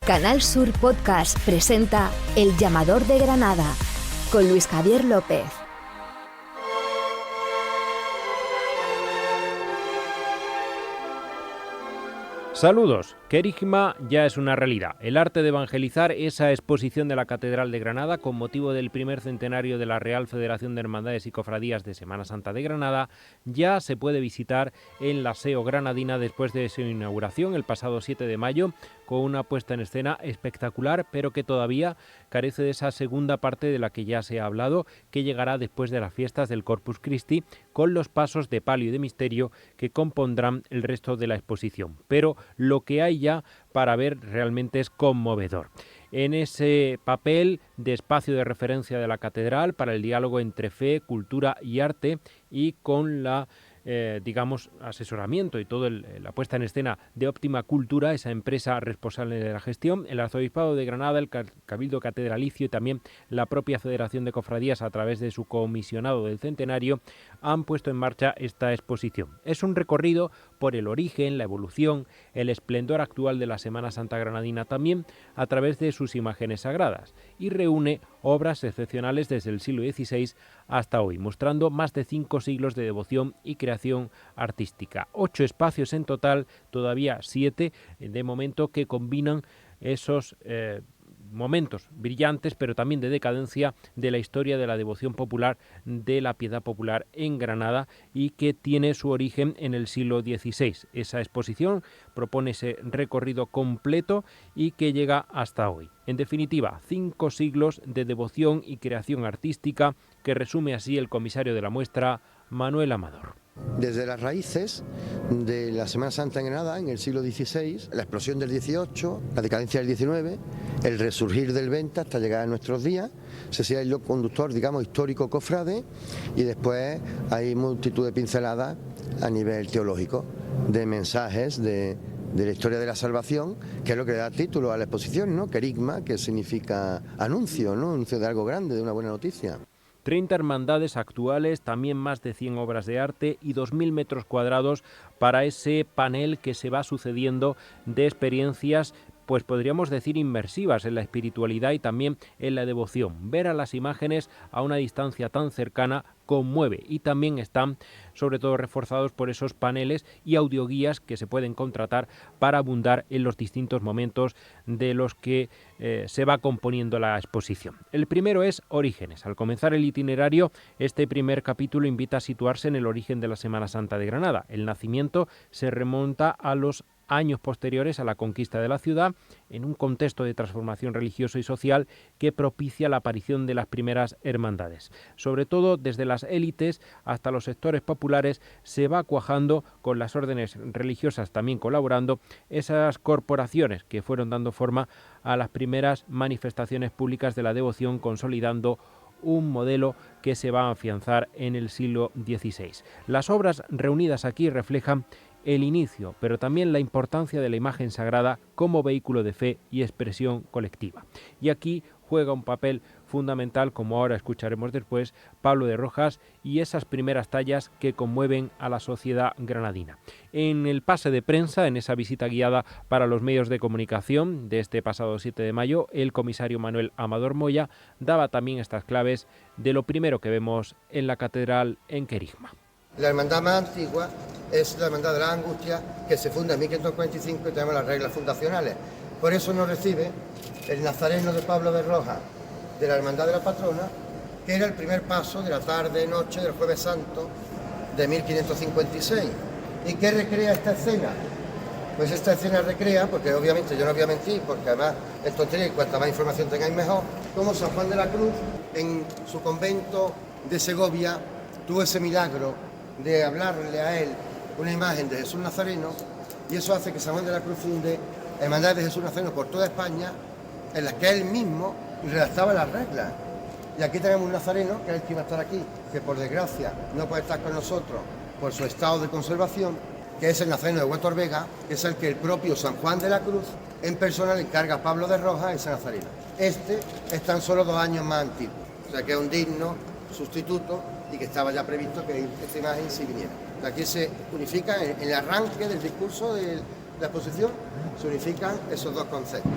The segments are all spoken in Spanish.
Canal Sur Podcast presenta El Llamador de Granada, con Luis Javier López. Saludos, Querigma ya es una realidad. El arte de evangelizar, esa exposición de la Catedral de Granada con motivo del primer centenario de la Real Federación de Hermandades y Cofradías de Semana Santa de Granada, ya se puede visitar en la SEO granadina después de su inauguración el pasado 7 de mayo, con una puesta en escena espectacular, pero que todavía carece de esa segunda parte de la que ya se ha hablado, que llegará después de las fiestas del Corpus Christi, con los pasos de palio y de misterio que compondrán el resto de la exposición. Pero lo que hay ya para ver realmente es conmovedor. En ese papel de espacio de referencia de la catedral para el diálogo entre fe, cultura y arte, y con la asesoramiento y toda la puesta en escena de Óptima Cultura, esa empresa responsable de la gestión, el Arzobispado de Granada, el Cabildo Catedralicio y también la propia Federación de Cofradías a través de su comisionado del centenario han puesto en marcha esta exposición. Es un recorrido por el origen, la evolución, el esplendor actual de la Semana Santa granadina también a través de sus imágenes sagradas, y reúne obras excepcionales desde el siglo XVI hasta hoy, mostrando más de 5 siglos de devoción y creación artística. 8 espacios en total, todavía 7 de momento, que combinan esos momentos brillantes, pero también de decadencia de la historia de la devoción popular, de la piedad popular en Granada, y que tiene su origen en el siglo XVI. Esa exposición propone ese recorrido completo y que llega hasta hoy. En definitiva, 5 siglos de devoción y creación artística, que resume así el comisario de la muestra, Manuel Amador. Desde las raíces de la Semana Santa en Granada, en el siglo XVI, la explosión del XVIII, la decadencia del XIX, el resurgir del XX hasta llegar a nuestros días, se sigue el hilo conductor, digamos, histórico cofrade, y después hay multitud de pinceladas a nivel teológico, de mensajes de la historia de la salvación, que es lo que le da título a la exposición, ¿no? Querigma, que significa anuncio, ¿no? Anuncio de algo grande, de una buena noticia. 30 hermandades actuales, también más de 100 obras de arte y 2.000 metros cuadrados para ese panel que se va sucediendo de experiencias, pues podríamos decir inmersivas en la espiritualidad y también en la devoción. Ver a las imágenes a una distancia tan cercana conmueve, y también están sobre todo reforzados por esos paneles y audioguías que se pueden contratar para abundar en los distintos momentos de los que se va componiendo la exposición. El primero es Orígenes. Al comenzar el itinerario, este primer capítulo invita a situarse en el origen de la Semana Santa de Granada. El nacimiento se remonta a los años posteriores a la conquista de la ciudad, en un contexto de transformación religioso y social que propicia la aparición de las primeras hermandades. Sobre todo desde las élites hasta los sectores populares se va cuajando, con las órdenes religiosas también colaborando, esas corporaciones que fueron dando forma a las primeras manifestaciones públicas de la devoción, consolidando un modelo que se va a afianzar en el siglo XVI. Las obras reunidas aquí reflejan el inicio, pero también la importancia de la imagen sagrada como vehículo de fe y expresión colectiva. Y aquí juega un papel fundamental, como ahora escucharemos después, Pablo de Rojas y esas primeras tallas que conmueven a la sociedad granadina. En el pase de prensa, en esa visita guiada para los medios de comunicación de este pasado 7 de mayo, el comisario Manuel Amador Moya daba también estas claves de lo primero que vemos en la catedral en Querigma. La hermandad más antigua es la Hermandad de la Angustia, que se funda en 1545 y tenemos las reglas fundacionales. Por eso nos recibe el nazareno de Pablo de Rojas, de la Hermandad de la Patrona, que era el primer paso de la tarde-noche del Jueves Santo de 1556. ¿Y qué recrea esta escena? Pues esta escena recrea, porque obviamente yo no voy a mentir, porque además esto tiene, cuanta más información tengáis mejor, como San Juan de la Cruz, en su convento de Segovia, tuvo ese milagro de hablarle a él una imagen de Jesús Nazareno, y eso hace que San Juan de la Cruz funde hermandades de Jesús Nazareno por toda España, en las que él mismo redactaba las reglas. Y aquí tenemos un nazareno, que es el que iba a estar aquí, que por desgracia no puede estar con nosotros por su estado de conservación, que es el nazareno de Huerto Vega, que es el que el propio San Juan de la Cruz en persona le encarga a Pablo de Rojas ese nazareno. Este es tan solo 2 años más antiguo, o sea que es un digno sustituto y que estaba ya previsto que esta imagen sí viniera. Aquí se unifican, en el arranque del discurso de la exposición, se unifican esos dos conceptos.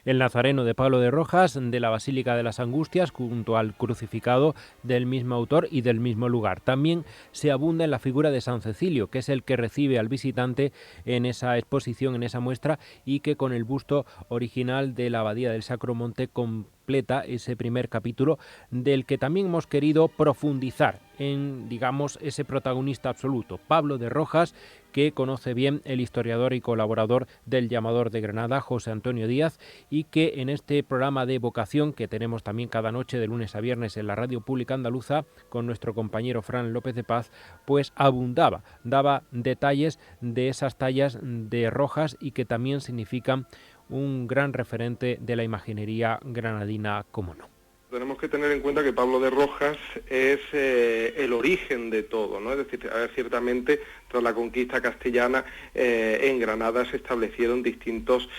El Nazareno de Pablo de Rojas, de la Basílica de las Angustias, junto al crucificado del mismo autor y del mismo lugar. También se abunda en la figura de San Cecilio, que es el que recibe al visitante en esa exposición, en esa muestra, y que con el busto original de la Abadía del Sacro Monte completa ese primer capítulo, del que también hemos querido profundizar en, digamos, ese protagonista absoluto, Pablo de Rojas, que conoce bien el historiador y colaborador del Llamador de Granada, José Antonio Díaz, y que en este programa de vocación que tenemos también cada noche de lunes a viernes en la Radio Pública Andaluza con nuestro compañero Fran López de Paz, pues abundaba, daba detalles de esas tallas de Rojas y que también significan un gran referente de la imaginería granadina, como no. Tenemos que tener en cuenta que Pablo de Rojas es el origen de todo, ¿no? Es decir, ciertamente tras la conquista castellana en Granada se establecieron distintos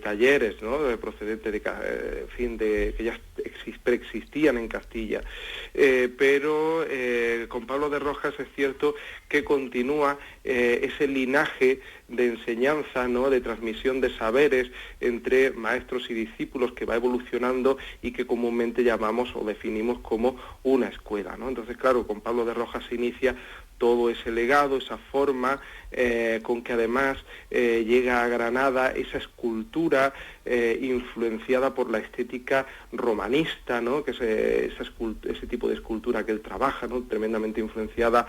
talleres, ¿no? Procedentes que ya preexistían en Castilla, pero con Pablo de Rojas es cierto que continúa ese linaje de enseñanza, ¿no? De transmisión de saberes entre maestros y discípulos que va evolucionando y que comúnmente llamamos o definimos como una escuela, ¿no? Entonces, claro, con Pablo de Rojas se inicia todo ese legado, esa forma, con que además llega a Granada esa escultura influenciada por la estética romanista, ¿no? Que es ese tipo de escultura que él trabaja, ¿no? Tremendamente influenciada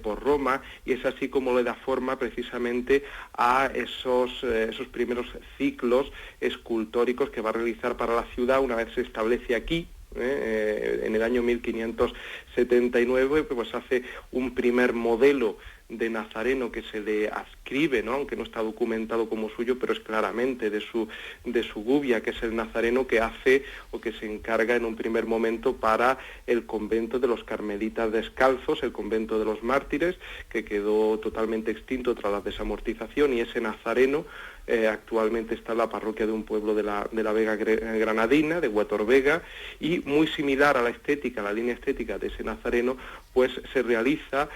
por Roma, y es así como le da forma precisamente a esos primeros ciclos escultóricos que va a realizar para la ciudad una vez se establece aquí. En el año 1579 pues hace un primer modelo de Nazareno que se le adscribe, ¿no? Aunque no está documentado como suyo, pero es claramente de su gubia, que es el Nazareno que hace o que se encarga en un primer momento para el convento de los Carmelitas Descalzos, el convento de los Mártires, que quedó totalmente extinto tras la desamortización, y ese Nazareno actualmente está en la parroquia de un pueblo de la Vega granadina, de Huetor-Vega, y muy similar a la estética, la línea estética de ese Nazareno, pues se realiza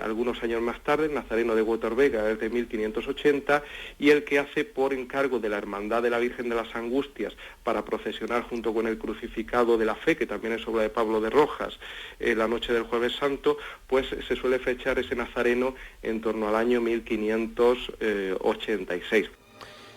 algunos años más tarde, el Nazareno de Huetor-Vega es de 1580, y el que hace por encargo de la Hermandad de la Virgen de las Angustias para procesionar junto con el Crucificado de la Fe, que también es obra de Pablo de Rojas, la noche del Jueves Santo, pues se suele fechar ese Nazareno en torno al año 1586.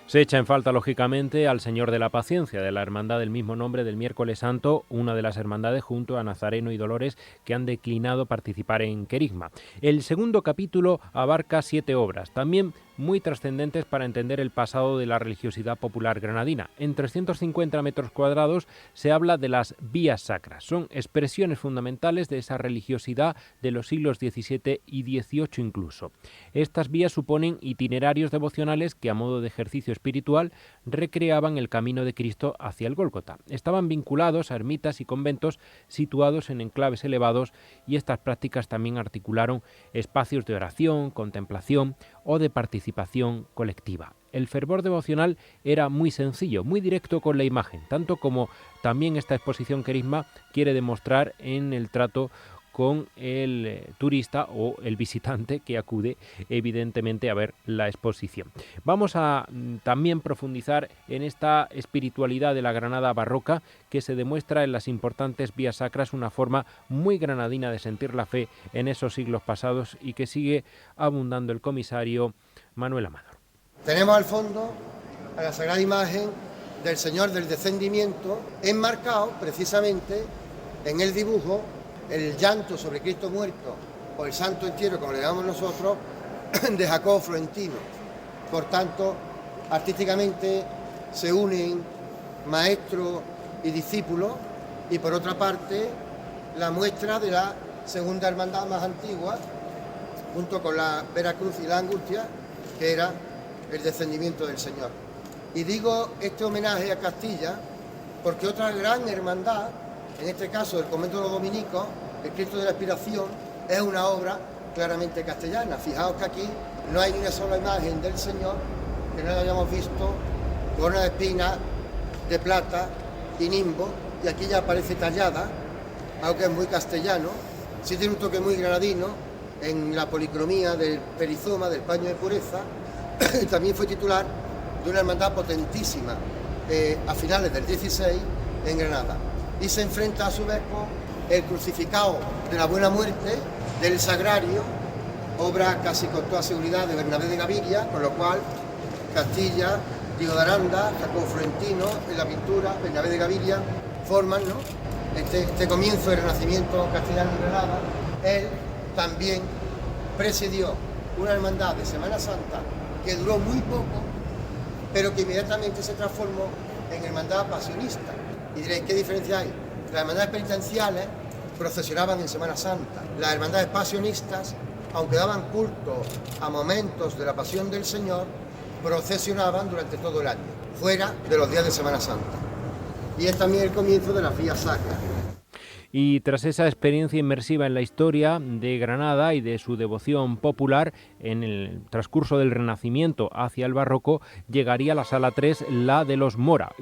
Se echa en falta, lógicamente, al Señor de la Paciencia, de la hermandad del mismo nombre del Miércoles Santo, una de las hermandades junto a Nazareno y Dolores que han declinado participar en Querigma. El segundo capítulo abarca 7 obras, también muy trascendentes para entender el pasado de la religiosidad popular granadina. En 350 metros cuadrados se habla de las vías sacras. Son expresiones fundamentales de esa religiosidad de los siglos XVII y XVIII incluso. Estas vías suponen itinerarios devocionales que, a modo de ejercicio espiritual, recreaban el camino de Cristo hacia el Gólgota. Estaban vinculados a ermitas y conventos situados en enclaves elevados, y estas prácticas también articularon espacios de oración, contemplación o de participación colectiva. El fervor devocional era muy sencillo, muy directo con la imagen, tanto como también esta exposición Querigma quiere demostrar en el trato con el turista o el visitante que acude evidentemente a ver la exposición. Vamos a también profundizar en esta espiritualidad de la Granada barroca que se demuestra en las importantes vías sacras, una forma muy granadina de sentir la fe en esos siglos pasados y que sigue abundando el comisario Manuel Amador. Tenemos al fondo a la sagrada imagen del Señor del Descendimiento, enmarcado precisamente en el dibujo el llanto sobre Cristo muerto, o el Santo Entierro, como le llamamos nosotros, de Jacobo Florentino. Por tanto, artísticamente se unen maestro y discípulo, y por otra parte, la muestra de la segunda hermandad más antigua, junto con la Veracruz y la Angustia, que era el descendimiento del Señor. Y digo este homenaje a Castilla porque otra gran hermandad, en este caso el convento de los dominicos, el Cristo de la Expiración, es una obra claramente castellana. Fijaos que aquí no hay ni una sola imagen del Señor que no la hayamos visto corona de espinas, de plata y nimbo, y aquí ya aparece tallada, aunque es muy castellano. Sí tiene un toque muy granadino en la policromía del perizoma, del paño de pureza. También fue titular de una hermandad potentísima a finales del 16 en Granada. Y se enfrenta a su vez con el crucificado de la Buena Muerte, del Sagrario, obra casi con toda seguridad de Bernabé de Gaviria, con lo cual Castilla, Diego de Aranda, Jacobo Florentino, en la pintura, Bernabé de Gaviria, forman, ¿no?, este comienzo del Renacimiento castellano en Granada. Él también presidió una hermandad de Semana Santa que duró muy poco, pero que inmediatamente se transformó en hermandad pasionista. Y diréis, ¿qué diferencia hay? Las hermandades penitenciales procesionaban en Semana Santa. Las hermandades pasionistas, aunque daban culto a momentos de la pasión del Señor, procesionaban durante todo el año, fuera de los días de Semana Santa. Y es también el comienzo de las vías sacras. Y tras esa experiencia inmersiva en la historia de Granada y de su devoción popular, en el transcurso del Renacimiento hacia el Barroco, llegaría a la Sala 3, la de los Mora.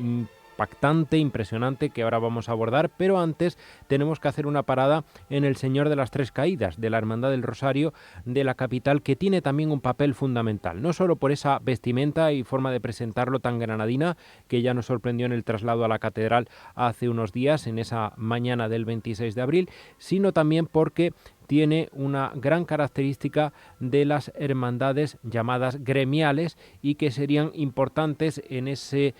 Impactante, impresionante, que ahora vamos a abordar, pero antes tenemos que hacer una parada en el Señor de las Tres Caídas, de la Hermandad del Rosario de la capital, que tiene también un papel fundamental, no solo por esa vestimenta y forma de presentarlo tan granadina, que ya nos sorprendió en el traslado a la catedral hace unos días, en esa mañana del 26 de abril, sino también porque tiene una gran característica de las hermandades llamadas gremiales y que serían importantes en ese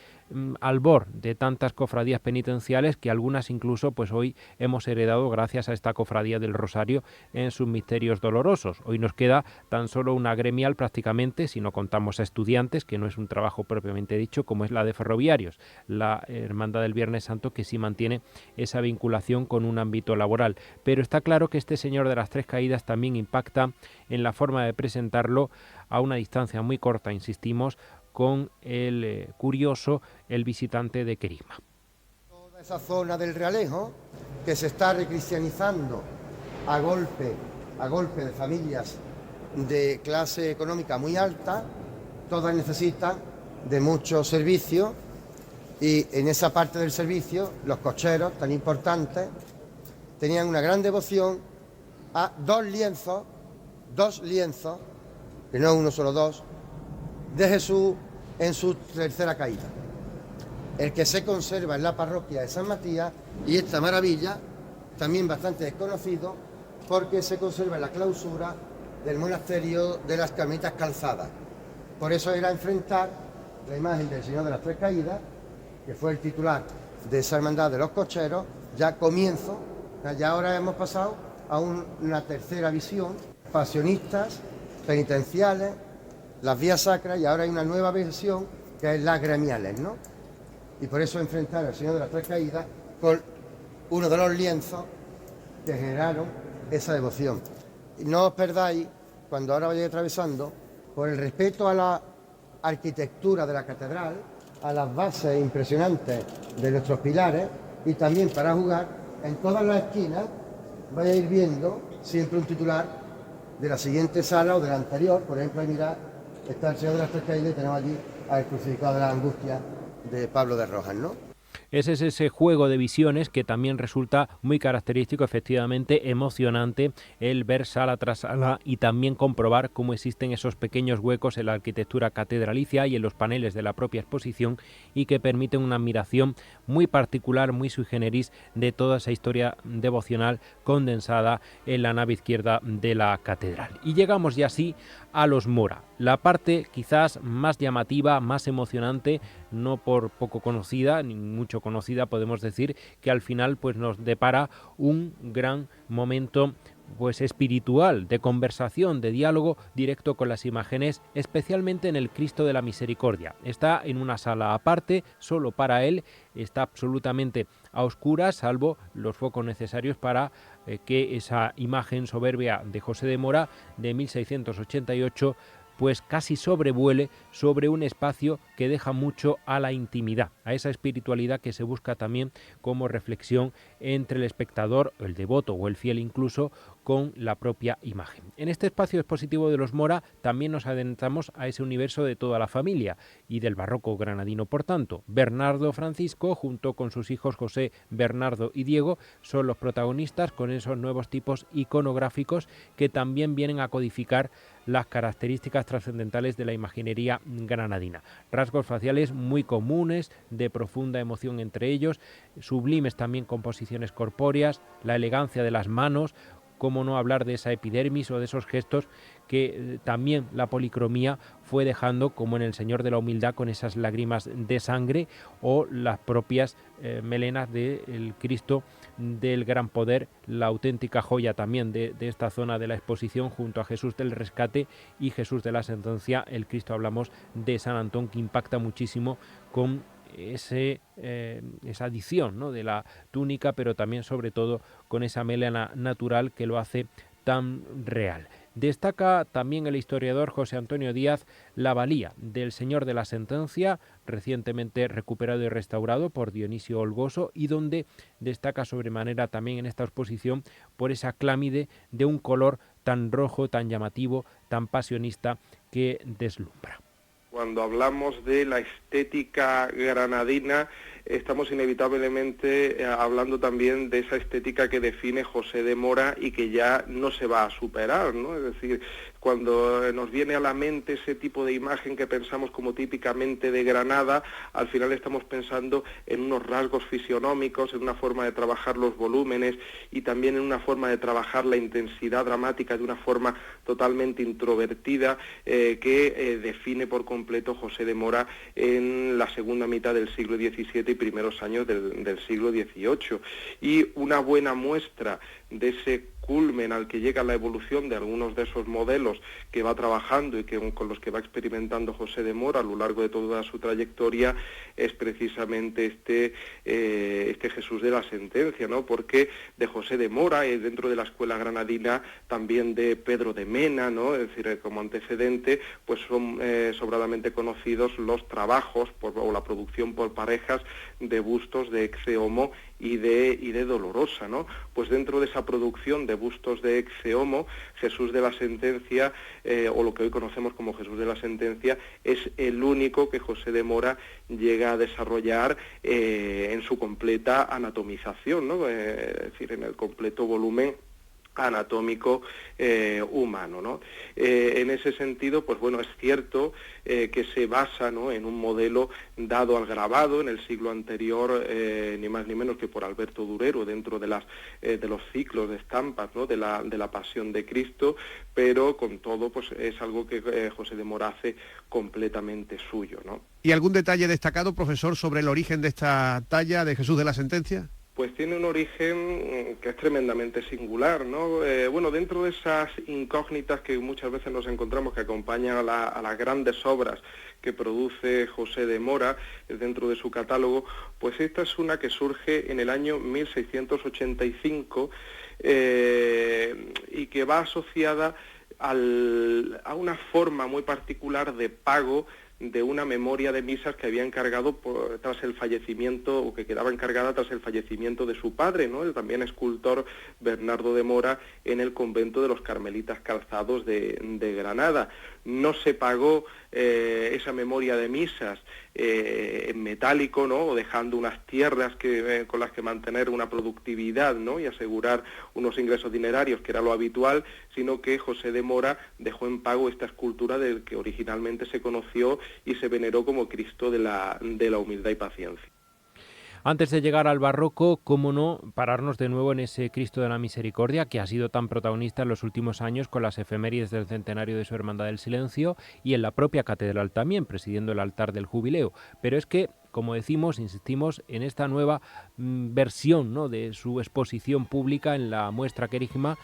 albor de tantas cofradías penitenciales, que algunas incluso pues hoy hemos heredado gracias a esta cofradía del Rosario en sus misterios dolorosos. Hoy nos queda tan solo una gremial prácticamente, si no contamos a estudiantes, que no es un trabajo propiamente dicho, como es la de ferroviarios, la hermandad del Viernes Santo, que sí mantiene esa vinculación con un ámbito laboral. Pero está claro que este Señor de las Tres Caídas también impacta en la forma de presentarlo a una distancia muy corta, insistimos, con el curioso, el visitante de Querigma. Toda esa zona del Realejo, que se está recristianizando a golpe de familias de clase económica muy alta, todas necesitan de muchos servicios, y en esa parte del servicio los cocheros tan importantes tenían una gran devoción a dos lienzos, que no uno solo, dos, de Jesús en su tercera caída. El que se conserva en la parroquia de San Matías, y esta maravilla, también bastante desconocido, porque se conserva en la clausura del monasterio de las Carmelitas Calzadas. Por eso era enfrentar la imagen del Señor de las Tres Caídas, que fue el titular de esa hermandad de los cocheros, ya comienzo, ya ahora hemos pasado a una tercera visión, pasionistas, penitenciales, las vías sacras, y ahora hay una nueva versión que es las gremiales, ¿no? Y por eso enfrentar al Señor de las Tres Caídas con uno de los lienzos que generaron esa devoción. Y no os perdáis, cuando ahora vayáis atravesando, por el respeto a la arquitectura de la catedral, a las bases impresionantes de nuestros pilares, y también para jugar, en todas las esquinas vais a ir viendo siempre un titular de la siguiente sala o de la anterior. Por ejemplo, ahí mirad, está el Señor de las Tres Caídas y tenemos allí al crucificado de la Angustia de Pablo de Rojas, ¿no? Ese es ese juego de visiones que también resulta muy característico, efectivamente emocionante, el ver sala tras sala y también comprobar cómo existen esos pequeños huecos en la arquitectura catedralicia y en los paneles de la propia exposición, y que permiten una admiración muy particular, muy sui generis, de toda esa historia devocional condensada en la nave izquierda de la catedral. Y llegamos ya así a los Mora, la parte quizás más llamativa, más emocionante, no por poco conocida ni mucho conocida, podemos decir que al final pues nos depara un gran momento pues espiritual, de conversación, de diálogo directo con las imágenes, especialmente en el Cristo de la Misericordia. Está en una sala aparte, solo para él, está absolutamente a oscuras, salvo los focos necesarios para que esa imagen soberbia de José de Mora de 1688 pues casi sobrevuele sobre un espacio que deja mucho a la intimidad, a esa espiritualidad que se busca también como reflexión entre el espectador, el devoto o el fiel incluso, con la propia imagen. En este espacio expositivo de los Mora también nos adentramos a ese universo de toda la familia y del barroco granadino. Por tanto, Bernardo Francisco, junto con sus hijos José, Bernardo y Diego, son los protagonistas con esos nuevos tipos iconográficos que también vienen a codificar las características trascendentales de la imaginería granadina. Rasgos faciales muy comunes, de profunda emoción entre ellos, sublimes también composiciones corpóreas, la elegancia de las manos, cómo no hablar de esa epidermis o de esos gestos que también la policromía fue dejando, como en El Señor de la Humildad, con esas lágrimas de sangre, o las propias melenas del Cristo del Gran Poder, la auténtica joya también de esta zona de la exposición, junto a Jesús del Rescate y Jesús de la Sentencia, el Cristo, hablamos de San Antón, que impacta muchísimo con esa adición, ¿no?, de la túnica, pero también sobre todo con esa melena natural que lo hace tan real. Destaca también el historiador José Antonio Díaz la valía del Señor de la Sentencia, recientemente recuperado y restaurado por Dionisio Olgoso, y donde destaca sobremanera también en esta exposición por esa clámide de un color tan rojo, tan llamativo, tan pasionista, que deslumbra. Cuando hablamos de la estética granadina, estamos inevitablemente hablando también de esa estética que define José de Mora y que ya no se va a superar, ¿no? Es decir, cuando nos viene a la mente ese tipo de imagen que pensamos como típicamente de Granada, al final estamos pensando en unos rasgos fisionómicos, en una forma de trabajar los volúmenes y también en una forma de trabajar la intensidad dramática de una forma totalmente introvertida que define por completo José de Mora en la segunda mitad del siglo XVII y primeros años del siglo XVIII. Y una buena muestra de ese culmen al que llega la evolución de algunos de esos modelos que va trabajando y con los que va experimentando José de Mora a lo largo de toda su trayectoria es precisamente este Jesús de la Sentencia, ¿no? Porque de José de Mora, dentro de la escuela granadina, también de Pedro de Mena, ¿no? Es decir, como antecedente, pues son sobradamente conocidos los trabajos o la producción por parejas de bustos de Ecce Homo y de Dolorosa, ¿no? Pues dentro de esa producción de bustos de Ecce Homo, Jesús de la Sentencia, o lo que hoy conocemos como Jesús de la Sentencia, es el único que José de Mora llega a desarrollar en su completa anatomización, ¿no? Es decir, en el completo volumen anatómico humano, ¿no? En ese sentido, pues bueno, es cierto que se basa, ¿no?, en un modelo dado al grabado en el siglo anterior, ni más ni menos que por Alberto Durero, dentro de los ciclos de estampas, ¿no?, de la Pasión de Cristo, pero con todo, pues es algo que José de Mora hace completamente suyo, ¿no? ¿Y algún detalle destacado, profesor, sobre el origen de esta talla de Jesús de la Sentencia? Pues tiene un origen que es tremendamente singular, ¿no? Bueno, dentro de esas incógnitas que muchas veces nos encontramos que acompañan a las grandes obras que produce José de Mora dentro de su catálogo, pues esta es una que surge en el año 1685 y que va asociada a una forma muy particular de pago de una memoria de misas que había encargado tras el fallecimiento, o que quedaba encargada tras el fallecimiento de su padre, ¿no?, el también escultor Bernardo de Mora, en el convento de los Carmelitas Calzados de Granada. No se pagó esa memoria de misas en metálico, ¿no?, o dejando unas tierras con las que mantener una productividad, ¿no?, y asegurar unos ingresos dinerarios, que era lo habitual, sino que José de Mora dejó en pago esta escultura del que originalmente se conoció y se veneró como Cristo de la humildad y paciencia. Antes de llegar al barroco, cómo no pararnos de nuevo en ese Cristo de la Misericordia que ha sido tan protagonista en los últimos años con las efemérides del centenario de su Hermandad del Silencio y en la propia catedral también, presidiendo el altar del jubileo. Pero es que, como decimos, insistimos en esta nueva versión, ¿no?, de su exposición pública en la muestra querigma,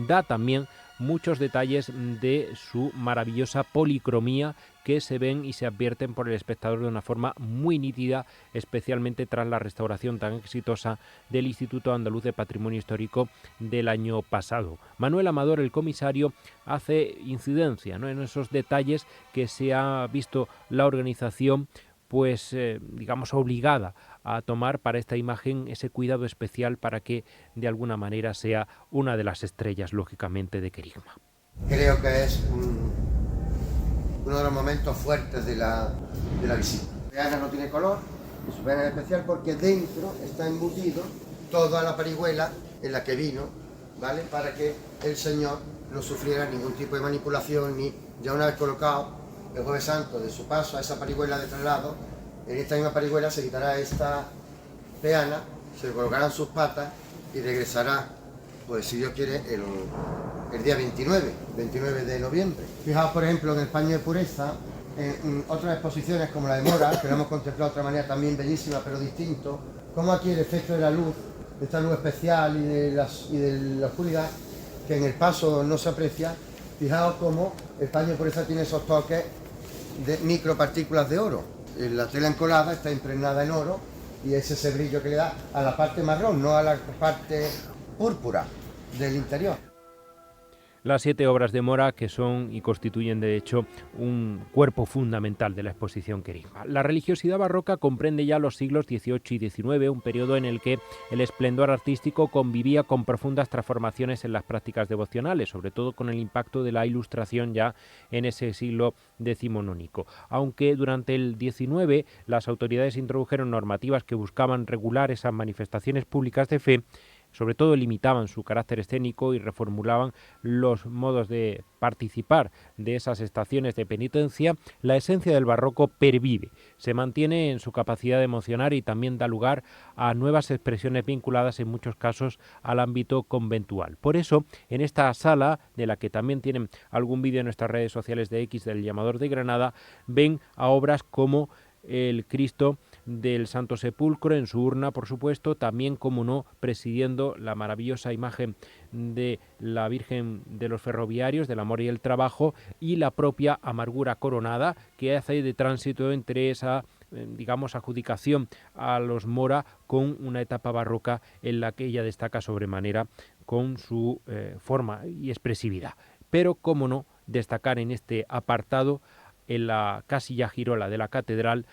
da también muchos detalles de su maravillosa policromía que se ven y se advierten por el espectador de una forma muy nítida, especialmente tras la restauración tan exitosa del Instituto Andaluz de Patrimonio Histórico del año pasado. Manuel Amador, el comisario, hace incidencia, ¿no?, en esos detalles que se ha visto la organización pues digamos obligada a tomar para esta imagen ese cuidado especial para que de alguna manera sea una de las estrellas, lógicamente, de Querigma. Creo que es uno de los momentos fuertes de la visita. La peana no tiene color, y su peana es especial porque dentro está embutido toda la parihuela en la que vino, ¿vale? Para que el Señor no sufriera ningún tipo de manipulación, ni ya una vez colocado el Jueves Santo de su paso a esa parihuela de traslado, en esta misma parihuela se quitará esta peana, se le colocarán sus patas y regresará, pues si Dios quiere, el día 29 de noviembre. Fijaos, por ejemplo, en el paño de pureza, en otras exposiciones como la de Mora, que lo hemos contemplado de otra manera también bellísima, pero distinto, como aquí el efecto de la luz, de esta luz especial y de la oscuridad, que en el paso no se aprecia. Fijaos cómo el paño de pureza tiene esos toques de micropartículas de oro. La tela encolada está impregnada en oro y es ese brillo que le da a la parte marrón, no a la parte púrpura del interior. Las 7 obras de Mora, que son y constituyen de hecho un cuerpo fundamental de la exposición Querigma. La religiosidad barroca comprende ya los siglos XVIII y XIX, un periodo en el que el esplendor artístico convivía con profundas transformaciones en las prácticas devocionales, sobre todo con el impacto de la Ilustración ya en ese siglo decimonónico. Aunque durante el XIX las autoridades introdujeron normativas que buscaban regular esas manifestaciones públicas de fe, sobre todo limitaban su carácter escénico y reformulaban los modos de participar de esas estaciones de penitencia, la esencia del barroco pervive, se mantiene en su capacidad de emocionar y también da lugar a nuevas expresiones vinculadas en muchos casos al ámbito conventual. Por eso, en esta sala, de la que también tienen algún vídeo en nuestras redes sociales de X del Llamador de Granada, ven a obras como el Cristo del Santo Sepulcro en su urna, por supuesto, también, como no, presidiendo la maravillosa imagen de la Virgen de los Ferroviarios, del Amor y el Trabajo, y la propia Amargura Coronada, que hace de tránsito entre esa, digamos, adjudicación a los Mora con una etapa barroca en la que ella destaca sobremanera con su forma y expresividad. Pero, como no, destacar en este apartado, en la casilla girola de la catedral,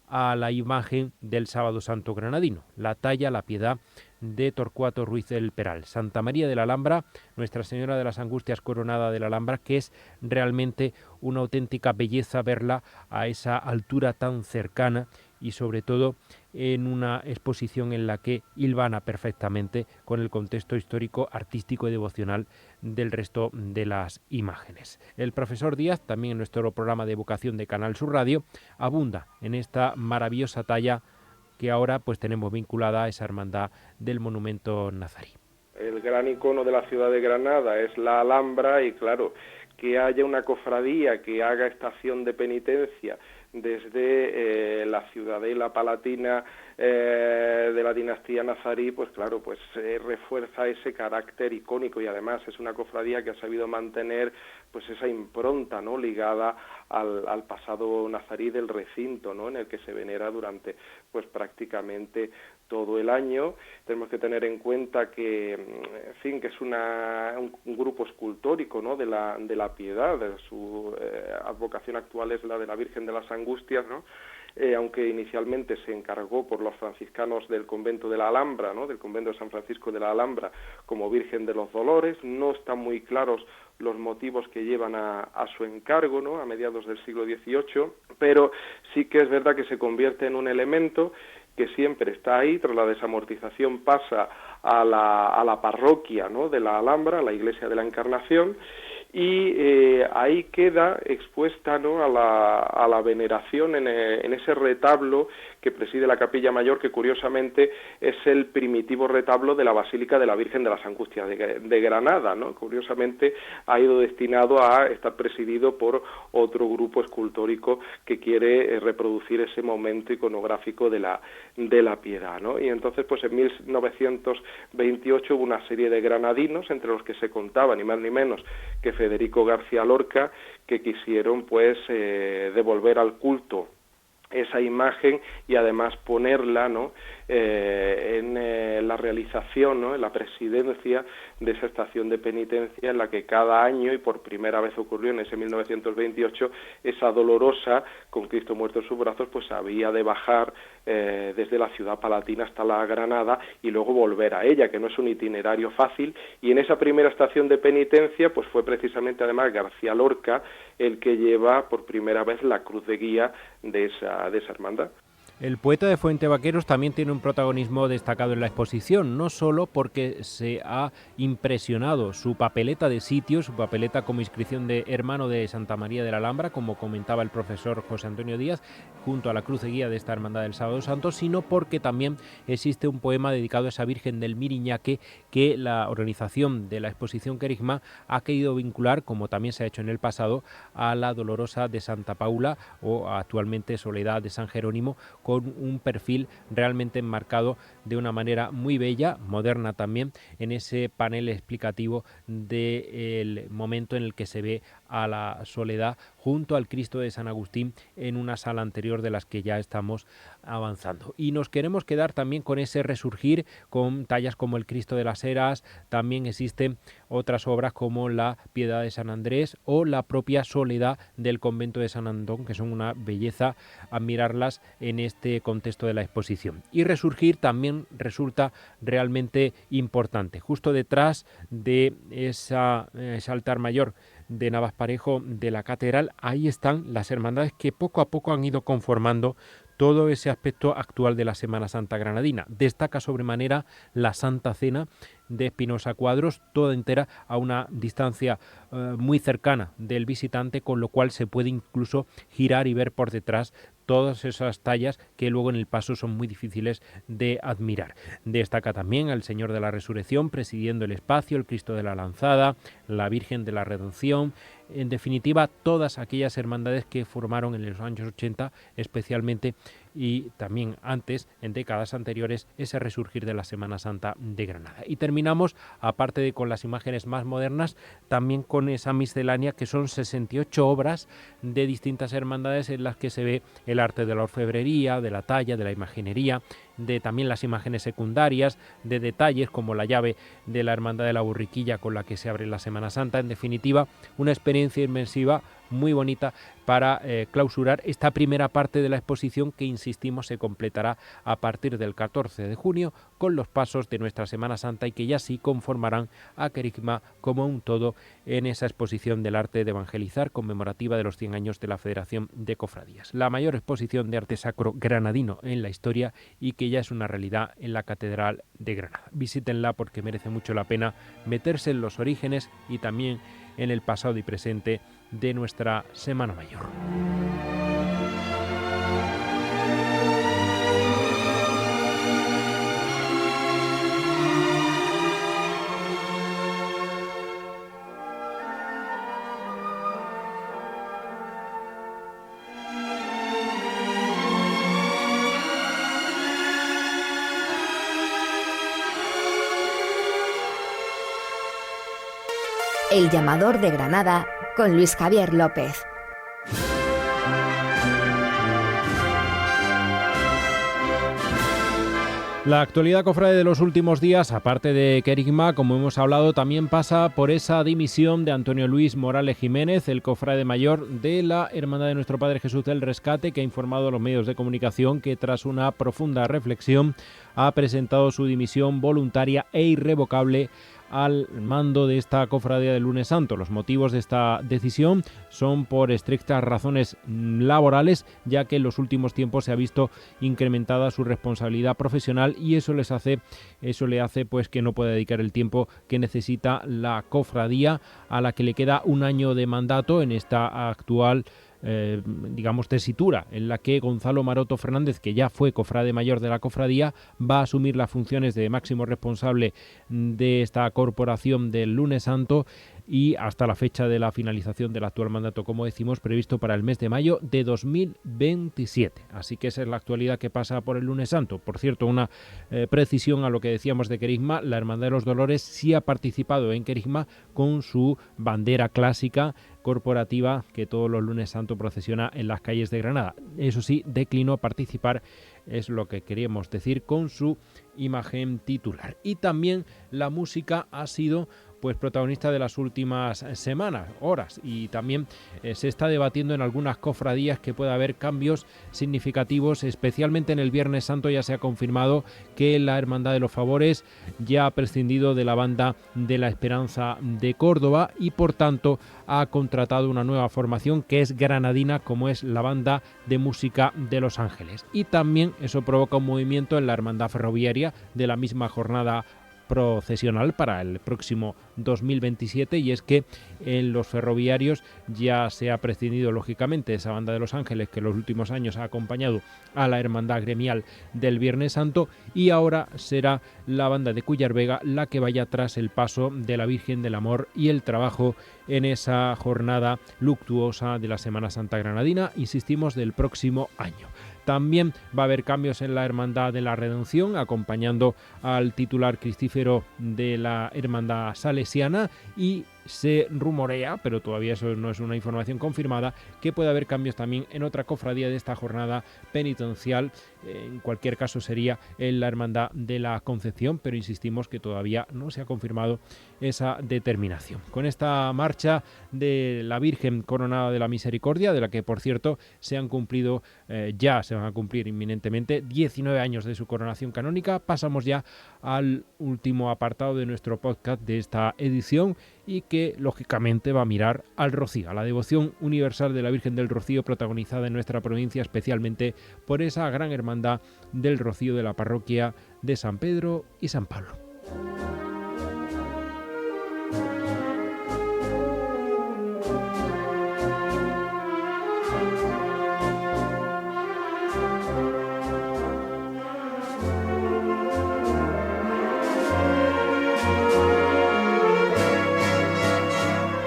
a la imagen del Sábado Santo granadino, la talla La Piedad de Torcuato Ruiz del Peral. Santa María de la Alhambra, Nuestra Señora de las Angustias coronada de la Alhambra, que es realmente una auténtica belleza verla a esa altura tan cercana y sobre todo en una exposición en la que hilvana perfectamente con el contexto histórico, artístico y devocional del resto de las imágenes. El profesor Díaz, también en nuestro programa de vocación de Canal Sur Radio, abunda en esta maravillosa talla que ahora pues tenemos vinculada a esa hermandad del monumento nazarí. El gran icono de la ciudad de Granada es la Alhambra y claro, que haya una cofradía que haga estación de penitencia desde la ciudadela palatina de la dinastía nazarí, pues claro, pues refuerza ese carácter icónico y además es una cofradía que ha sabido mantener pues esa impronta, ¿no?, ligada al pasado nazarí del recinto, ¿no?, en el que se venera durante pues prácticamente todo el año. Tenemos que tener en cuenta que, en fin, que es un grupo escultórico, ¿no?, de la Piedad, de su advocación actual es la de la Virgen de las Angustias, ¿no?, aunque inicialmente se encargó por los franciscanos del convento de la Alhambra, ¿no?, del convento de San Francisco de la Alhambra, como Virgen de los Dolores. No están muy claros los motivos que llevan a su encargo, ¿no?, a mediados del siglo XVIII, pero sí que es verdad que se convierte en un elemento que siempre está ahí. Tras la desamortización pasa a la parroquia, ¿no?, de la Alhambra, a la Iglesia de la Encarnación, y ahí queda expuesta, ¿no?, a la veneración en ese retablo que preside la Capilla Mayor, que curiosamente es el primitivo retablo de la Basílica de la Virgen de las Angustias de Granada, ¿no? Curiosamente ha ido destinado a estar presidido por otro grupo escultórico que quiere reproducir ese momento iconográfico de la Piedad, ¿no? Y entonces, pues en 1928 hubo una serie de granadinos, entre los que se contaban ni más ni menos que Federico García Lorca, que quisieron pues devolver al culto esa imagen y además ponerla, ¿no?, en la realización, ¿no?, en la presidencia de esa estación de penitencia en la que cada año, y por primera vez ocurrió en ese 1928, esa dolorosa, con Cristo muerto en sus brazos, pues había de bajar desde la ciudad palatina hasta la Granada y luego volver a ella, que no es un itinerario fácil, y en esa primera estación de penitencia pues fue precisamente además García Lorca el que lleva por primera vez la cruz de guía de esa hermandad. El poeta de Fuentevaqueros también tiene un protagonismo destacado en la exposición, no solo porque se ha impresionado su papeleta de sitio, su papeleta como inscripción de hermano de Santa María de la Alhambra, como comentaba el profesor José Antonio Díaz, junto a la cruz de guía de esta Hermandad del Sábado Santo, sino porque también existe un poema dedicado a esa Virgen del Miriñaque que la organización de la exposición Querigma ha querido vincular, como también se ha hecho en el pasado, a la Dolorosa de Santa Paula o actualmente Soledad de San Jerónimo, con un perfil realmente enmarcado de una manera muy bella, moderna también, en ese panel explicativo del momento en el que se ve a la Soledad junto al Cristo de San Agustín en una sala anterior de las que ya estamos avanzando. Y nos queremos quedar también con ese resurgir, con tallas como el Cristo de las Heras. También existen otras obras como la Piedad de San Andrés o la propia Soledad del convento de San Antón, que son una belleza admirarlas en este contexto de la exposición. Y resurgir también resulta realmente importante. Justo detrás de ese altar mayor de Navasparejo de la catedral, ahí están las hermandades que poco a poco han ido conformando todo ese aspecto actual de la Semana Santa granadina. Destaca sobremanera la Santa Cena de Espinosa Cuadros, toda entera a una distancia muy cercana del visitante, con lo cual se puede incluso girar y ver por detrás todas esas tallas que luego en el paso son muy difíciles de admirar. Destaca también al Señor de la Resurrección presidiendo el espacio, el Cristo de la Lanzada, la Virgen de la Redención, en definitiva todas aquellas hermandades que formaron en los años 80 especialmente, y también antes, en décadas anteriores, ese resurgir de la Semana Santa de Granada. Y terminamos, aparte de con las imágenes más modernas, también con esa miscelánea que son 68 obras de distintas hermandades en las que se ve el arte de la orfebrería, de la talla, de la imaginería, de también las imágenes secundarias, de detalles como la llave de la Hermandad de la Borriquilla con la que se abre la Semana Santa. En definitiva, una experiencia inmersiva muy bonita para clausurar esta primera parte de la exposición que, insistimos, se completará a partir del 14 de junio con los pasos de nuestra Semana Santa y que ya sí conformarán a Querigma como un todo en esa exposición del arte de evangelizar conmemorativa de los 100 años de la Federación de Cofradías. La mayor exposición de arte sacro granadino en la historia y que ya es una realidad en la Catedral de Granada. Visítenla porque merece mucho la pena meterse en los orígenes y también en el pasado y presente de nuestra Semana Mayor. El llamador de Granada con Luis Javier López. La actualidad cofrade de los últimos días, aparte de Querigma, como hemos hablado, también pasa por esa dimisión de Antonio Luis Morales Jiménez, el cofrade mayor de la Hermandad de Nuestro Padre Jesús del Rescate, que ha informado a los medios de comunicación que tras una profunda reflexión ha presentado su dimisión voluntaria e irrevocable al mando de esta cofradía del Lunes Santo. Los motivos de esta decisión son por estrictas razones laborales, ya que en los últimos tiempos se ha visto incrementada su responsabilidad profesional y eso le hace pues que no pueda dedicar el tiempo que necesita la cofradía, a la que le queda un año de mandato en esta actual tesitura en la que Gonzalo Maroto Fernández, que ya fue cofrade mayor de la cofradía, va a asumir las funciones de máximo responsable de esta corporación del Lunes Santo, y hasta la fecha de la finalización del actual mandato, como decimos, previsto para el mes de mayo de 2027. Así que esa es la actualidad que pasa por el lunes santo. Por cierto, una precisión a lo que decíamos de Querigma: la Hermandad de los Dolores sí ha participado en Querigma con su bandera clásica corporativa que todos los lunes santo procesiona en las calles de Granada. Eso sí, declinó participar, es lo que queríamos decir, con su imagen titular. Y también la música ha sido pues protagonista de las últimas semanas, horas, y también se está debatiendo en algunas cofradías que pueda haber cambios significativos, especialmente en el Viernes Santo. Ya se ha confirmado que la Hermandad de los Favores ya ha prescindido de la Banda de la Esperanza de Córdoba y por tanto ha contratado una nueva formación que es granadina, como es la Banda de Música de Los Ángeles. Y también eso provoca un movimiento en la Hermandad Ferroviaria de la misma jornada procesional para el próximo 2027, y es que en los ferroviarios ya se ha prescindido lógicamente de esa Banda de Los Ángeles que en los últimos años ha acompañado a la hermandad gremial del Viernes Santo, y ahora será la Banda de Cúllar Vega la que vaya tras el paso de la Virgen del Amor y el trabajo en esa jornada luctuosa de la Semana Santa granadina, insistimos, del próximo año. También va a haber cambios en la Hermandad de la Redención, acompañando al titular cristífero de la Hermandad Salesiana, y se rumorea, pero todavía eso no es una información confirmada, que puede haber cambios también en otra cofradía de esta jornada penitencial. En cualquier caso sería en la Hermandad de la Concepción, pero insistimos que todavía no se ha confirmado esa determinación. Con esta marcha de la Virgen Coronada de la Misericordia, de la que por cierto se han cumplido, ya se van a cumplir inminentemente 19 años de su coronación canónica, pasamos ya al último apartado de nuestro podcast de esta edición, y que lógicamente va a mirar al Rocío, a la devoción universal de la Virgen del Rocío, protagonizada en nuestra provincia especialmente por esa gran hermandad del Rocío de la parroquia de San Pedro y San Pablo.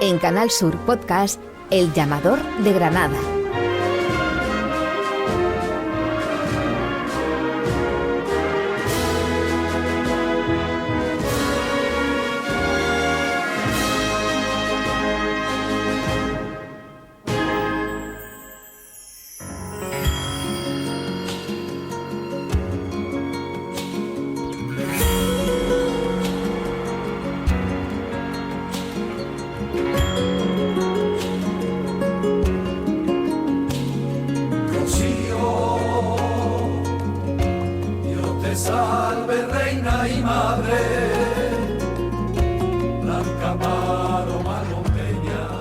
En Canal Sur Podcast, El Llamador de Granada.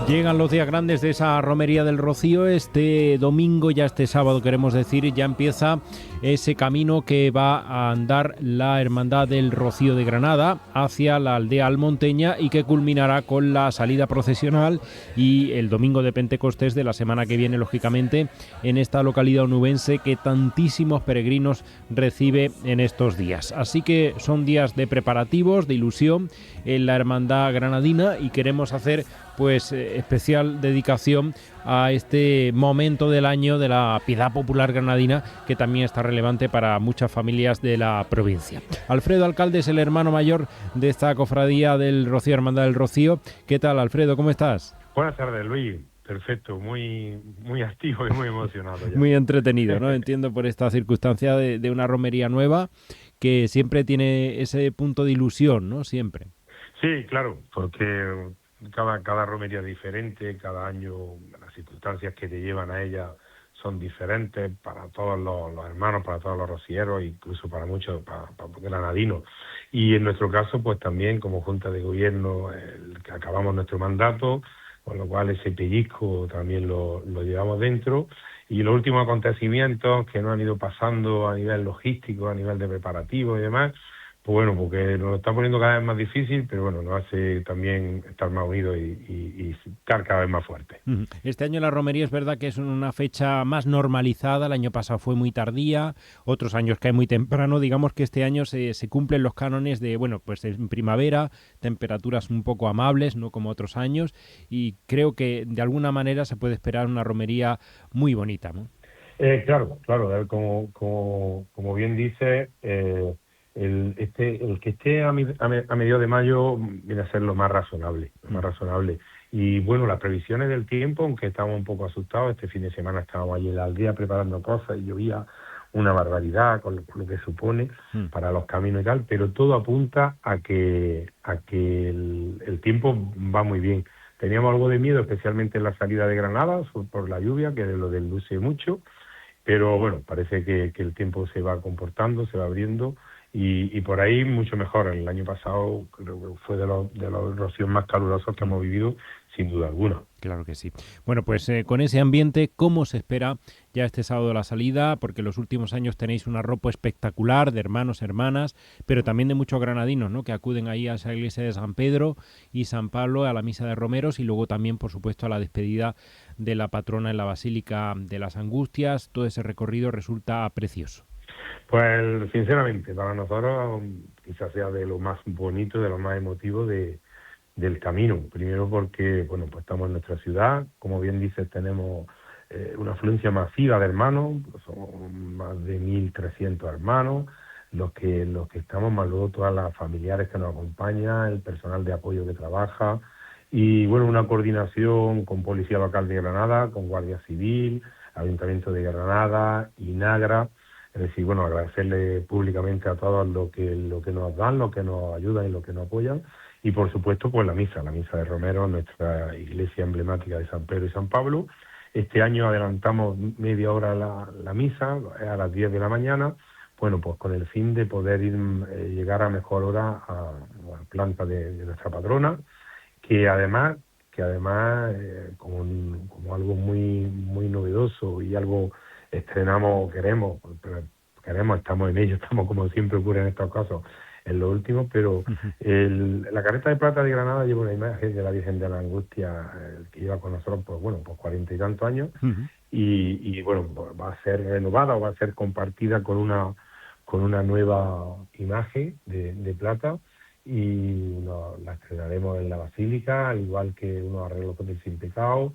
Llegan los días grandes de esa romería del Rocío. Este domingo, ya este sábado queremos decir, ya empieza ese camino que va a andar la Hermandad del Rocío de Granada hacia la aldea almonteña, y que culminará con la salida procesional y el domingo de Pentecostés de la semana que viene, lógicamente, en esta localidad onubense que tantísimos peregrinos recibe en estos días. Así que son días de preparativos, de ilusión en la Hermandad granadina, y queremos hacer pues especial dedicación a este momento del año de la piedad popular granadina, que también está relevante para muchas familias de la provincia. Alfredo Alcalde es el hermano mayor de esta cofradía del Rocío, Hermandad del Rocío. ¿Qué tal, Alfredo? ¿Cómo estás? Buenas tardes, Luis. Perfecto, muy activo y muy emocionado ya. Muy entretenido, ¿no? Entiendo, por esta circunstancia de una romería nueva que siempre tiene ese punto de ilusión, ¿no? Siempre. Sí, claro, porque cada romería es diferente, cada año las circunstancias que te llevan a ella son diferentes para todos los hermanos, para todos los rocieros, incluso para muchos, para granadinos. Y en nuestro caso, pues también como Junta de Gobierno, que acabamos nuestro mandato, con lo cual ese pellizco también lo llevamos dentro. Y los últimos acontecimientos que nos han ido pasando a nivel logístico, a nivel de preparativo y demás, pues bueno, porque nos lo está poniendo cada vez más difícil, pero bueno, nos hace también estar más unidos y estar cada vez más fuertes. Este año la romería es verdad que es una fecha más normalizada, el año pasado fue muy tardía, otros años cae muy temprano, digamos que este año se cumplen los cánones de, bueno, pues en primavera, temperaturas un poco amables, no como otros años, y creo que de alguna manera se puede esperar una romería muy bonita, ¿no? Claro, como bien dice, el que esté a mediados de mayo viene a ser lo más razonable. Y bueno, las previsiones del tiempo, aunque estamos un poco asustados, este fin de semana estábamos allí en la aldea preparando cosas y llovía una barbaridad con lo que supone para los caminos y tal, pero todo apunta a que el tiempo va muy bien. Teníamos algo de miedo, especialmente en la salida de Granada, por la lluvia, que de lo desluce mucho, pero bueno, parece que el tiempo se va comportando, se va abriendo y por ahí mucho mejor. El año pasado creo que fue de los rocíos más calurosos que hemos vivido, sin duda alguna. Claro que sí. Bueno, pues con ese ambiente, ¿cómo se espera ya este sábado la salida? Porque los últimos años tenéis un arropo espectacular de hermanos, hermanas, pero también de muchos granadinos, ¿no?, que acuden ahí a esa iglesia de San Pedro y San Pablo, a la misa de romeros y luego también, por supuesto, a la despedida de la patrona en la Basílica de las Angustias. Todo ese recorrido resulta precioso. Pues sinceramente, para nosotros quizás sea de lo más bonito, de lo más emotivo del camino. Primero porque, bueno, pues estamos en nuestra ciudad, como bien dices, tenemos una afluencia masiva de hermanos, somos más de 1.300 hermanos, los que estamos, más luego todas las familiares que nos acompañan, el personal de apoyo que trabaja, y bueno, una coordinación con Policía Local de Granada, con Guardia Civil, Ayuntamiento de Granada, INAGRA. Es decir, bueno, agradecerle públicamente a todos lo que nos dan, lo que nos ayudan y lo que nos apoyan. Y por supuesto, pues la misa de Romero, nuestra iglesia emblemática de San Pedro y San Pablo. Este año adelantamos media hora la misa, a las 10 de la mañana, bueno, pues con el fin de poder llegar a mejor hora a la planta de nuestra patrona, que además como algo muy muy novedoso y algo estamos en ello, estamos como siempre ocurre en estos casos, en lo último, pero la carreta de plata de Granada lleva una imagen de la Virgen de la Angustia, que lleva con nosotros pues 40 y tantos años, y bueno, pues va a ser renovada o va a ser compartida con una nueva imagen de plata, y la estrenaremos en la Basílica, al igual que unos arreglos del Sin Pecado.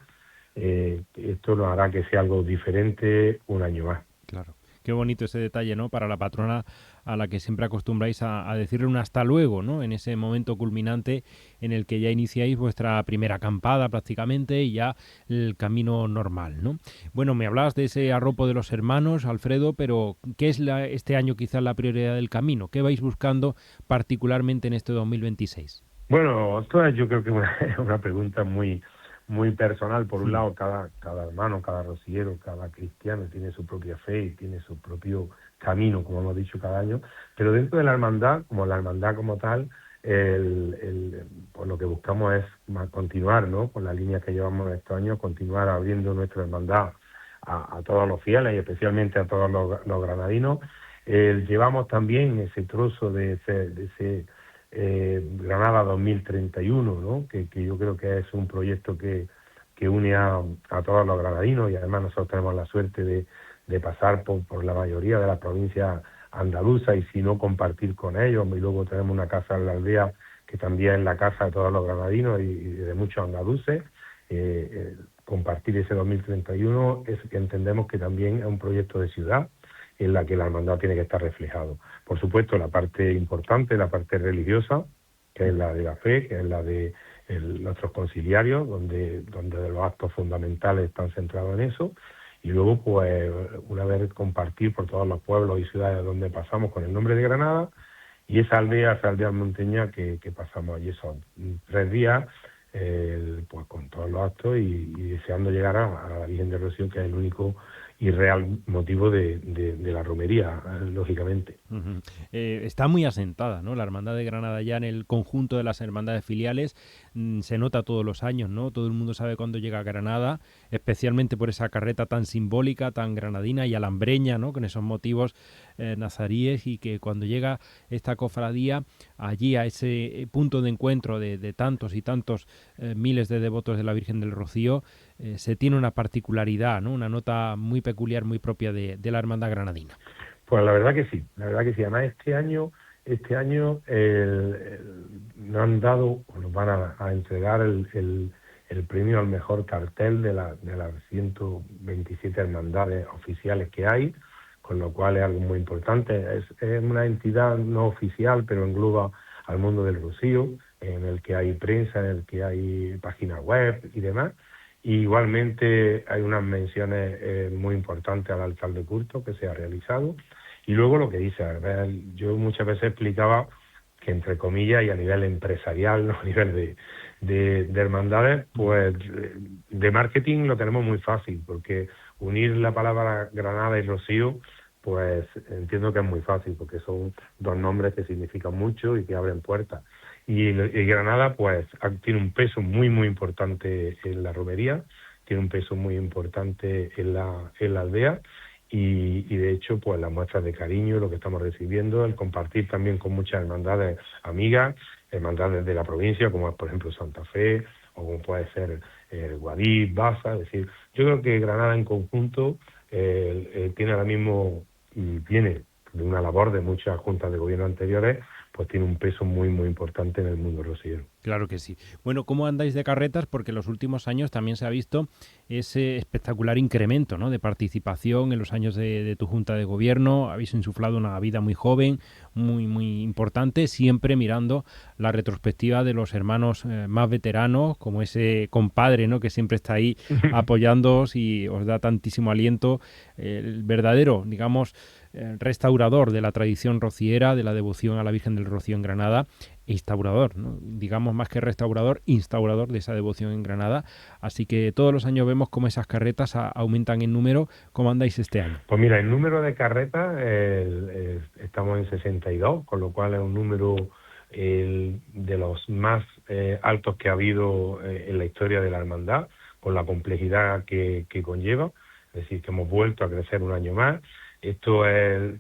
Esto nos hará que sea algo diferente un año más. Claro. Qué bonito ese detalle, ¿no?, para la patrona a la que siempre acostumbráis a decirle un hasta luego, ¿no?, en ese momento culminante en el que ya iniciáis vuestra primera acampada prácticamente y ya el camino normal, ¿no? Bueno, me hablabas de ese arropo de los hermanos, Alfredo, pero ¿qué es este año quizás la prioridad del camino? ¿Qué vais buscando particularmente en este 2026? Bueno, esto yo creo que es una pregunta muy muy personal. Por un lado, cada hermano, cada rociero, cada cristiano tiene su propia fe y tiene su propio camino, como hemos dicho cada año, pero dentro de la hermandad como tal, pues lo que buscamos es continuar, ¿no?, con la línea que llevamos estos años, continuar abriendo nuestra hermandad a todos los fieles y especialmente a todos los granadinos. Llevamos también ese trozo de ese Granada 2031, ¿no?, que yo creo que es un proyecto que une a todos los granadinos, y además nosotros tenemos la suerte de pasar por la mayoría de las provincias andaluzas, y si no, compartir con ellos. Y luego tenemos una casa en la aldea que también es la casa de todos los granadinos y de muchos andaluces. Compartir ese 2031 es que entendemos que también es un proyecto de ciudad en la que la hermandad tiene que estar reflejado. Por supuesto, la parte importante, la parte religiosa, que es la de la fe, que es la de nuestros conciliarios, donde los actos fundamentales están centrados en eso, y luego, pues, una vez compartir por todos los pueblos y ciudades donde pasamos con el nombre de Granada, y esa aldea monteña que pasamos allí esos 3 días, pues con todos los actos y deseando llegar a la Virgen de Rocío, que es el único y real motivo de la romería, lógicamente. Uh-huh. Está muy asentada, ¿no? La Hermandad de Granada ya en el conjunto de las hermandades filiales, se nota todos los años, ¿no? Todo el mundo sabe cuándo llega a Granada, especialmente por esa carreta tan simbólica, tan granadina y alambreña, ¿no? Con esos motivos nazaríes, y que cuando llega esta cofradía allí a ese punto de encuentro de tantos y tantos miles de devotos de la Virgen del Rocío, se tiene una particularidad, ¿no? Una nota muy peculiar, muy propia de la hermandad granadina. Pues la verdad que sí. Además este año nos han dado, o nos van a entregar el premio al mejor cartel de las 127 hermandades oficiales que hay, con lo cual es algo muy importante. Es una entidad no oficial, pero engloba al mundo del Rocío, en el que hay prensa, en el que hay página web y demás. Y igualmente hay unas menciones muy importantes al altar de culto que se ha realizado. Y luego lo que dice, yo muchas veces explicaba que, entre comillas, y a nivel empresarial, no a nivel de hermandades, pues de marketing lo tenemos muy fácil, porque unir la palabra Granada y Rocío, pues entiendo que es muy fácil, porque son dos nombres que significan mucho y que abren puertas. Y Granada, pues, tiene un peso muy, muy importante en la romería, tiene un peso muy importante en la aldea, y de hecho, pues, las muestras de cariño, lo que estamos recibiendo, el compartir también con muchas hermandades amigas, hermandades de la provincia, como es, por ejemplo, Santa Fe, o como puede ser Guadix, Baza. Es decir, yo creo que Granada en conjunto tiene ahora mismo, y viene de una labor de muchas juntas de gobierno anteriores, pues tiene un peso muy, muy importante en el mundo rociero. Claro que sí. Bueno, ¿cómo andáis de carretas? Porque en los últimos años también se ha visto ese espectacular incremento, ¿no?, de participación en los años de tu junta de gobierno. Habéis insuflado una vida muy joven, muy, muy importante, siempre mirando la retrospectiva de los hermanos más veteranos, como ese compadre, ¿no?, que siempre está ahí apoyándoos y os da tantísimo aliento. El verdadero, digamos, restaurador de la tradición rociera, de la devoción a la Virgen del Rocío en Granada, e instaurador, ¿no?, digamos, más que restaurador, instaurador de esa devoción en Granada. Así que todos los años vemos cómo esas carretas aumentan en número. ¿Cómo andáis este año? Pues mira, el número de carretas estamos en 62, con lo cual es un número de los más altos que ha habido en la historia de la hermandad, con la complejidad que conlleva. Es decir, que hemos vuelto a crecer un año más. Esto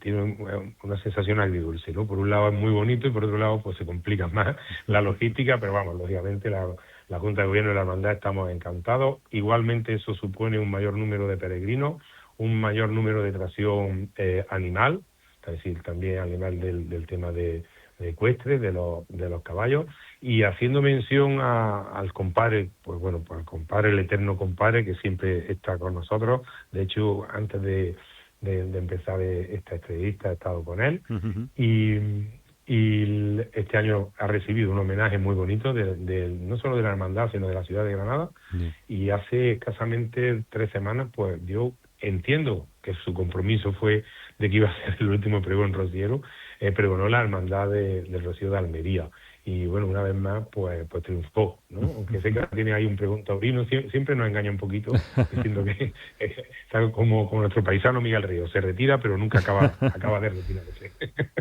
tiene una sensación agridulce, ¿no? Por un lado es muy bonito y por otro lado pues se complica más la logística, pero vamos, lógicamente la Junta de Gobierno de la Hermandad estamos encantados. Igualmente eso supone un mayor número de peregrinos, un mayor número de tracción animal, es decir, también a nivel del tema de ecuestre, de los caballos, y haciendo mención al compadre, pues bueno, pues al compadre, el eterno compadre que siempre está con nosotros. De hecho, antes de empezar esta entrevista he estado con él, y este año ha recibido un homenaje muy bonito no solo de la hermandad, sino de la ciudad de Granada. Y hace escasamente 3 semanas, pues yo entiendo que su compromiso fue de que iba a ser el último pregón rociero, pregonó la hermandad del Rocío de Almería. Y bueno, una vez más, pues triunfó, ¿no? Aunque sé que tiene ahí un pregón taurino, siempre nos engaña un poquito, diciendo que está como nuestro paisano Miguel Ríos, se retira, pero nunca acaba de retirarse.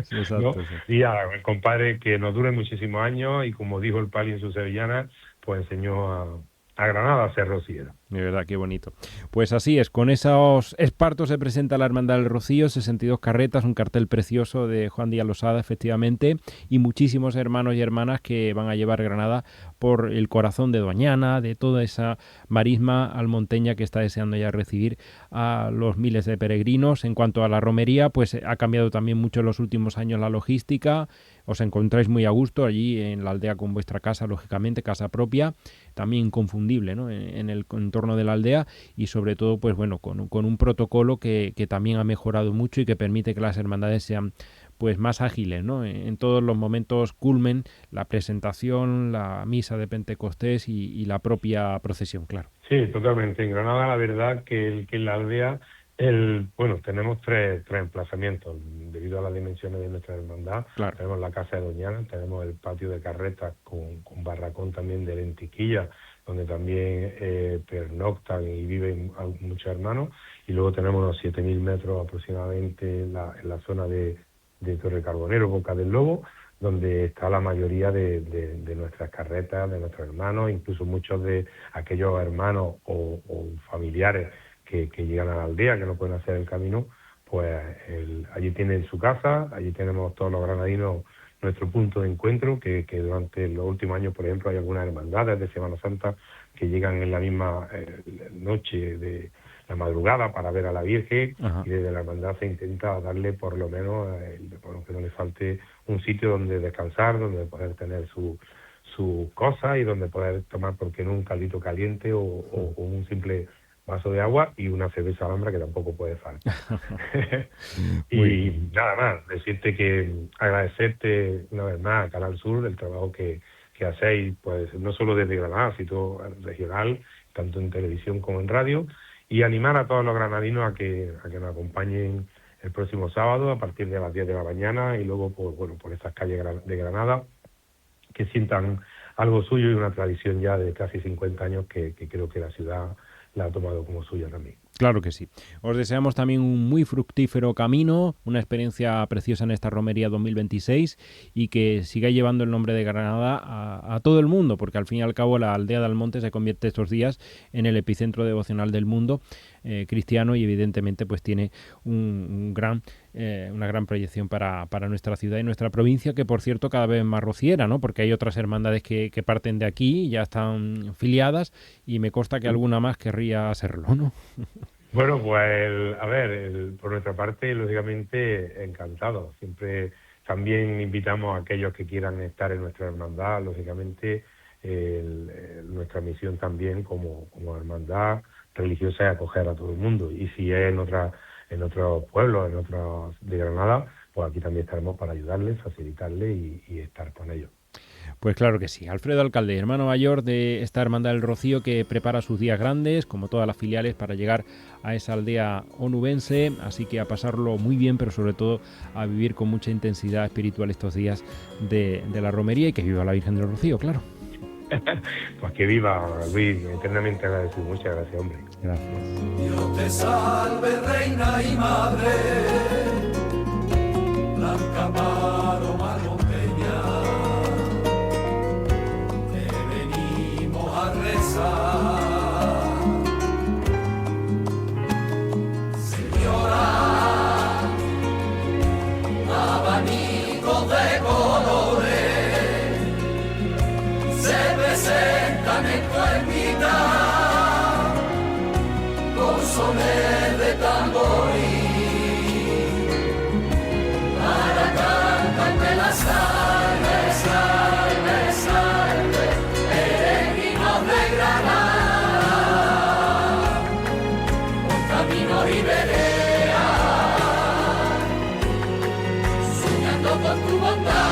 Sí, exacto, ¿no? sí. Y el compadre, que nos dure muchísimos años, y como dijo el Pali en su sevillana, pues enseñó a Granada a ser rociero. De verdad, qué bonito. Pues así es, con esos espartos se presenta la Hermandad del Rocío, 62 carretas, un cartel precioso de Juan Díaz Losada, efectivamente, y muchísimos hermanos y hermanas que van a llevar Granada por el corazón de Doñana, de toda esa marisma almonteña que está deseando ya recibir a los miles de peregrinos. En cuanto a la romería, pues ha cambiado también mucho en los últimos años la logística. Os encontráis muy a gusto allí en la aldea con vuestra casa, lógicamente, casa propia, también inconfundible, ¿no?, en el entorno de la aldea, y sobre todo, pues bueno, con un protocolo que también ha mejorado mucho y que permite que las hermandades sean pues más ágiles, ¿no?, en todos los momentos culmen, la presentación, la misa de Pentecostés y la propia procesión, claro. Sí, totalmente. En Granada, la verdad que en la aldea tenemos tres emplazamientos debido a las dimensiones de nuestra hermandad. Claro. Tenemos la casa de Doñana, tenemos el patio de carretas con barracón también de lentisquilla, donde también pernoctan y viven muchos hermanos, y luego tenemos unos 7.000 metros aproximadamente en la zona de Torre Carbonero, Boca del Lobo, donde está la mayoría de nuestras carretas, de nuestros hermanos, incluso muchos de aquellos hermanos o familiares que llegan a la aldea, que no pueden hacer el camino, pues allí tienen su casa, allí tenemos todos los granadinos nuestro punto de encuentro, que durante los últimos años, por ejemplo, hay algunas hermandades de Semana Santa que llegan en la misma noche de la madrugada para ver a la Virgen. Ajá. Y desde la hermandad se intenta darle por lo menos, que no le falte un sitio donde descansar, donde poder tener su cosas y donde poder tomar, porque no, un caldito caliente o un simple vaso de agua y una cerveza alhambra, que tampoco puede faltar. Y nada más, decirte que agradecerte una vez más a Canal Sur el trabajo que hacéis, pues no solo desde Granada, sino regional, tanto en televisión como en radio, y animar a todos los granadinos a que nos acompañen el próximo sábado a partir de las 10 de la mañana y luego por estas calles de Granada, que sientan algo suyo y una tradición ya de casi 50 años que creo que la ciudad la ha tomado como suya también. Claro que sí. Os deseamos también un muy fructífero camino, una experiencia preciosa en esta romería 2026 y que siga llevando el nombre de Granada a todo el mundo, porque al fin y al cabo la aldea de Almonte se convierte estos días en el epicentro devocional del mundo cristiano y evidentemente pues tiene una gran proyección para nuestra ciudad y nuestra provincia, que por cierto cada vez más rociera, ¿no? Porque hay otras hermandades que parten de aquí, ya están filiadas y me consta que alguna más querría hacerlo, ¿no? Bueno, pues por nuestra parte, lógicamente, encantado. Siempre también invitamos a aquellos que quieran estar en nuestra hermandad, lógicamente, nuestra misión también como hermandad religiosa es acoger a todo el mundo. Y si es en otros pueblos, en otros de Granada, pues aquí también estaremos para ayudarles, facilitarles y estar con ellos. Pues claro que sí. Alfredo Alcalde, hermano mayor de esta Hermandad del Rocío, que prepara sus días grandes, como todas las filiales, para llegar a esa aldea onubense, así que a pasarlo muy bien, pero sobre todo a vivir con mucha intensidad espiritual estos días de la romería, y que viva la Virgen del Rocío, claro. Pues que viva, Luis, eternamente agradecido. Muchas gracias, hombre. Gracias. Dios te salve, reina y madre, blanca paloma norteña, te venimos a rezar. Señora, abanico de colores se presentan en tu ermita, con sones de tamboril, para cantarte la salve, salve, salve, peregrinos de Granada, por caminos y veredas, soñando con tu bondad.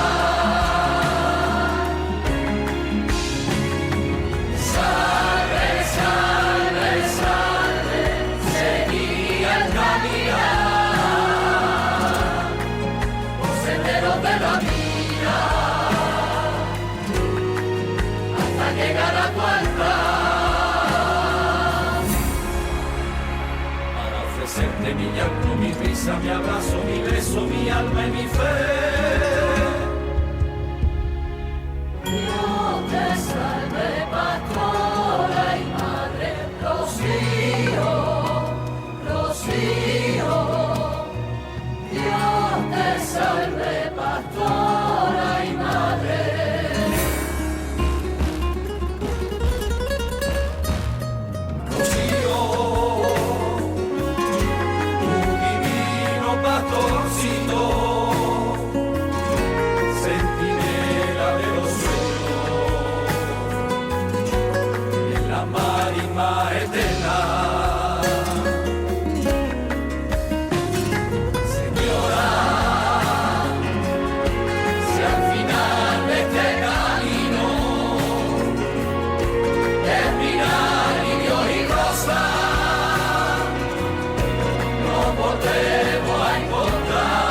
Mi llanto, mi risa, mi abrazo, mi beso, mi alma y mi fe. Dios te salve, pastora y madre, Rocío, Rocío. Dios te salve, pastora y madre. Centinela de los sueños, en la marisma eterna. Señora, si al final de este camino termina lirio y rosa, no volvemos a encontrar.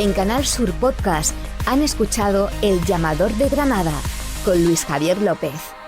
En Canal Sur Podcast han escuchado El Llamador de Granada con Luis Javier López.